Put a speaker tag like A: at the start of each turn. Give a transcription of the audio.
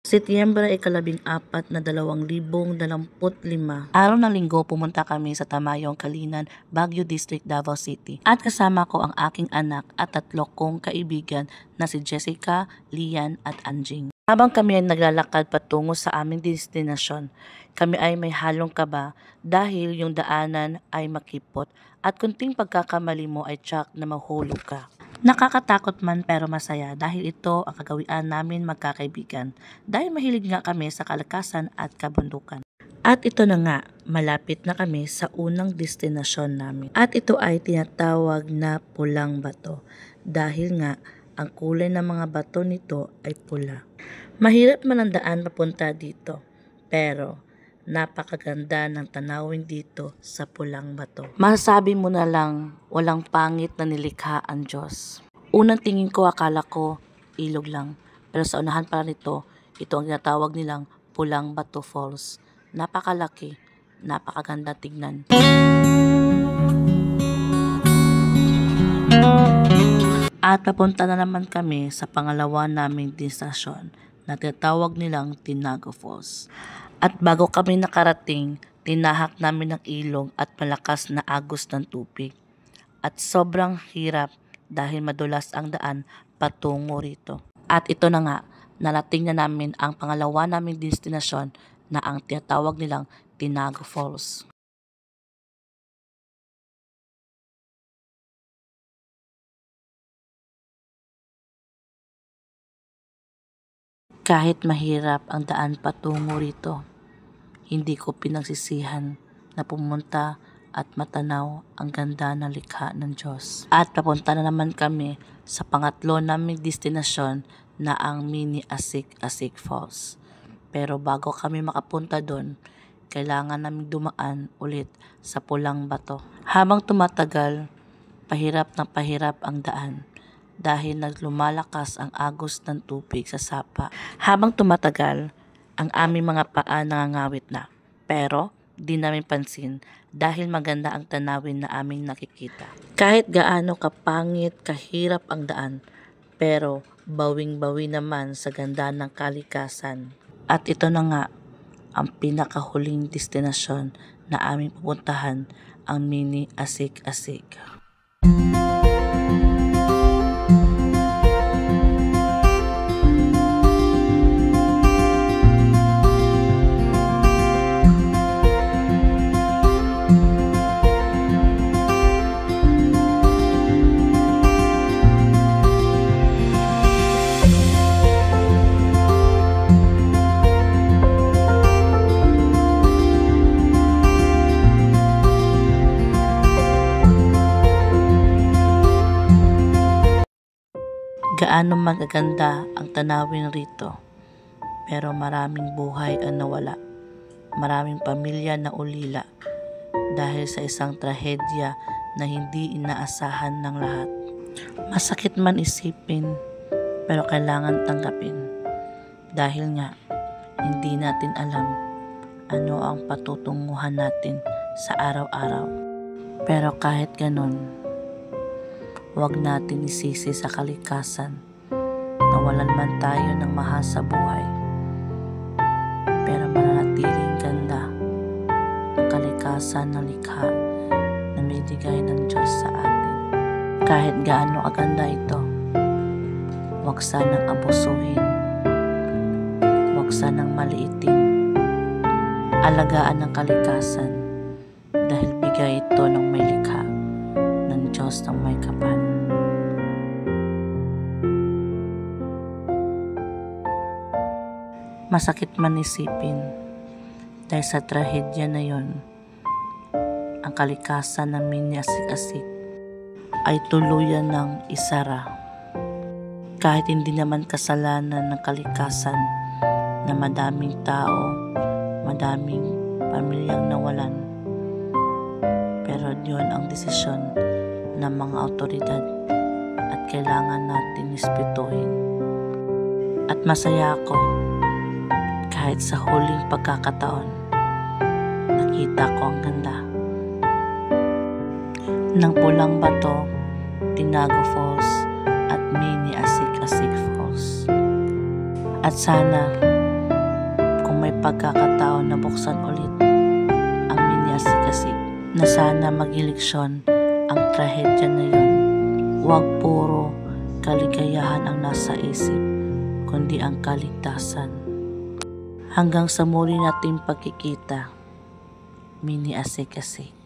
A: Setyembre 14 na 2025. Araw ng linggo, pumunta kami sa Tamayong, Kalinan, Baguio District, Davao City. At kasama ko ang aking anak at 3 kong kaibigan na si Jessica, Lian at Anjing. Habang kami ay naglalakad patungo sa aming destinasyon, kami ay may halong kaba dahil yung daanan ay makipot at kunting pagkakamali mo ay tsak na mahulog ka. Nakakatakot man pero masaya dahil ito ang kagawian namin magkakaibigan dahil mahilig nga kami sa kalakasan at kabundukan. At ito na nga, malapit na kami sa unang destinasyon namin. At ito ay tinatawag na Pulang Bato dahil nga ang kulay ng mga bato nito ay pula. Mahirap man ang daan papunta dito pero napakaganda ng tanawin dito sa Pulang Bato. Masasabi mo na lang, walang pangit na nilikha ang Diyos. Unang tingin ko, akala ko ilog lang. Pero sa unahan pala nito, ito ang tinatawag nilang Pulang Bato Falls. Napakalaki, napakaganda tignan. At papunta na naman kami sa pangalawa naming destinasyon na tinatawag nilang Tinago Falls. At bago kami nakarating, tinahak namin ang ilog at malakas na agos ng tubig. At sobrang hirap dahil madulas ang daan patungo rito. At ito na nga, narating na namin ang pangalawa naming destinasyon na ang tinatawag nilang Tinago Falls. Kahit mahirap ang daan patungo rito, hindi ko pinagsisihan na pumunta at matanaw ang ganda ng likha ng Diyos. At papunta na naman kami sa pangatlo naming destinasyon na ang Mini Asik-Asik Falls. Pero bago kami makapunta doon, kailangan namin dumaan ulit sa Pulang Bato. Habang tumatagal, pahirap ng pahirap ang daan dahil naglumalakas ang agos ng tubig sa sapa. Habang tumatagal, ang aming mga paa nangangawit na. Pero di namin pansin dahil maganda ang tanawin na aming nakikita. Kahit gaano kapangit, kahirap ang daan, pero bawing-bawi naman sa ganda ng kalikasan. At ito na nga, ang pinakahuling destinasyon na aming pupuntahan, ang Mini Asik-Asik. Gaano magaganda ang tanawin rito, pero maraming buhay ang nawala. Maraming pamilya na ulila dahil sa isang trahedya na hindi inaasahan ng lahat. Masakit man isipin, pero kailangan tanggapin. Dahil nga, hindi natin alam ano ang patutunguhan natin sa araw-araw. Pero kahit ganun, huwag natin isisi sa kalikasan. Nawalan man tayo ng mahal sa buhay, pero mananatiling ganda ang kalikasan ng likha na binigay ng Diyos sa atin. Kahit gaano kaganda ito, huwag sanang abusuhin, huwag sanang maliitin. Alagaan ng kalikasan dahil bigay ito ng may likha ng Diyos ng may kapal. Masakit man isipin dahil sa trahedya na yon, ang kalikasan ng Mini Asik-Asik ay tuluyan ng isara. Kahit hindi naman kasalanan ng kalikasan na madaming tao, madaming pamilyang nawalan, pero yun ang desisyon ng mga awtoridad at kailangan natin respetuhin. At masaya ako kahit sa huling pagkakataon, nakita ko ang ganda ng Pulang Bato, Tinago Falls at Mini Asik-Asik Falls. At sana may pagkakataon na buksan ulit ang mini asikasik na sana magileksyon ang trahedya na yun. Huwag puro kaligayahan ang nasa isip, kundi ang kaligtasan. Hanggang sa muli nating pagkikita, mini asikasik.